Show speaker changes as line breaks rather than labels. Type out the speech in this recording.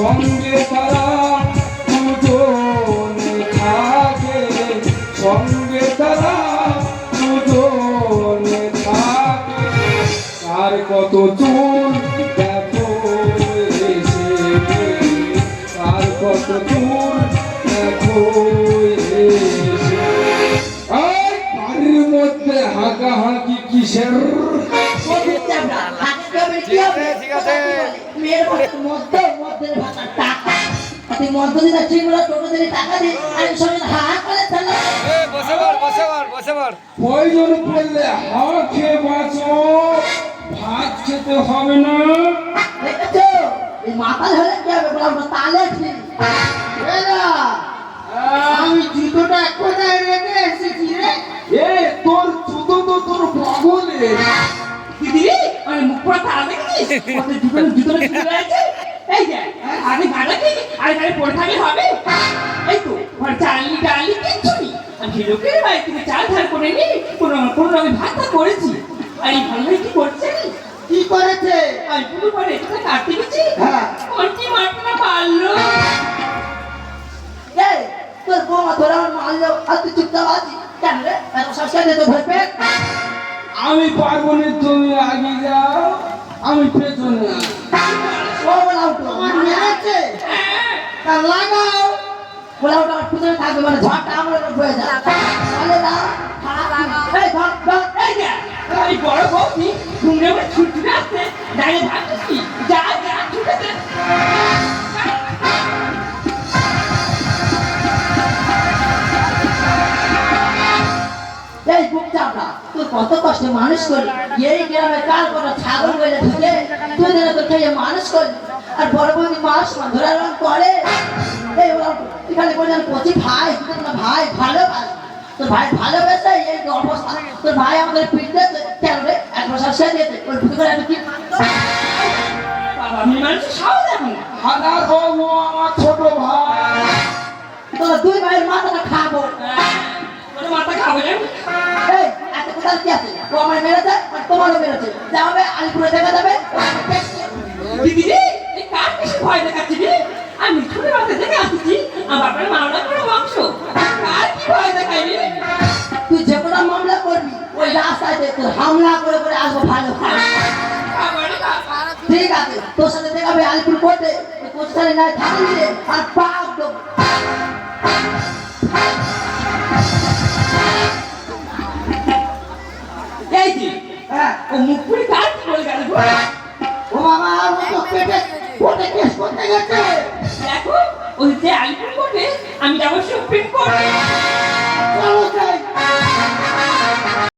সঙ্গে তারা দুজনে থাকে, সঙ্গে তারা দুজনে থাকে। কার কত চুল দেখো এসে, কার কত চুল দেখো এসে। এই বাড়ির মধ্যে হাঁকাহাঁকি কিসের? প্রয়োজন পড়লে হাওয়া খেয়ে বাঁচো, ভাত খেতে হবে না।
আমি জুতোটা কোথায় রেখে এসেছি রে?
তোর জুতো তো তোর পাগলে।
দিদি আমি মুখ পড়া তারা দেখেছিস? জুতো আছে এই যে আমি গাড়া কি আর গাড়ি পড়ে থাকলে হবে? এই তো ঘর চালনি ডালি কিচ্ছু নেই। আমি লোকের বাড়ি থেকে চাল ধার করে নি, কোনো আমি ভাতটা করেছি। আর এই ভালো কি করছে? কি করেছে? আমি পুরো পরে এটা কাটতে গেছি। হ্যাঁ কোনটি মারতে না পারলো। এই তোর বৌমা ধরে আমার মারলো আর তুই চুপচাপ আছিস কেন রে? এত শাসকা দিয়ে তো ধরবে।
আমি পারবো না, তুমি আগে যাও, আমি পেছনে।
তোমার মেরেছে তা লাগাও। বলাওটা আমার পিছনে থাকবে, মানে ঝড়টা আমার উপর পড়ে যায়। তাহলে না এই ধর ধর এই যে এই বড় বউটি ঘুমরে করে ছুটতে আসছে, দাঁড়িয়ে ভাবছিস কি? যা যা ছুটে দে। এই বুক চাপড়া, তুই কত কষ্টে মানুষ করলি। এই গ্রামে কাল কটা ছাগল বেড়ে ঢুকে তুই দিনে তো খেয়ে মানুষ করলি। আর বড় বৌদি মাস ধরারণ করে। এই ওরা এখানে বলে কচি ভাই, ভাই ভালোবাস তোর ভাই ভালোবেসে এই অবস্থা। তোর ভাই আমাদের পিটতেছে কেন রে? 1 বছর সে দিয়েছে ওর ভিতরে আমি কি বাবা আমি মানুষের সাহস এখন।
হানার বাবু আমার ছোট ভাই।
তোর 2 ভাইয়ের মাথাটা খাবো। মাথা খাবো জানি। এই এত কথা কি আছে? ও আমার মেরেছে আর তোমারও মেরেছে। যাবে আলিপুরে দেখা যাবে। দিদি এই কার কিছু ভয় দেখাচ্ছি রে? আমি ছোট রাতে দেখে আসছি আমার বাবার মামলা করে বংশ। কার কি ভয় দেখাই রে? তুই যে কোনো মামলা করবি ওই রাস্তায় তোর হামলা করে করে আসবো ভালো। ঠিক আছে তোর সাথে দেখাবে আলিপুর কোর্টে। কোর্টে নাই থাকি রে আর পাপ দেবো। এই যে হ্যাঁ ও মুখ পুরি কার কি বলে গেল? ও বাবা ও তো পেটে কোর্টে কেস করতে গেছে। দেখো ওই যে আলিপুর কোর্টে আমি যাবো সুপ্রিম কোর্টে।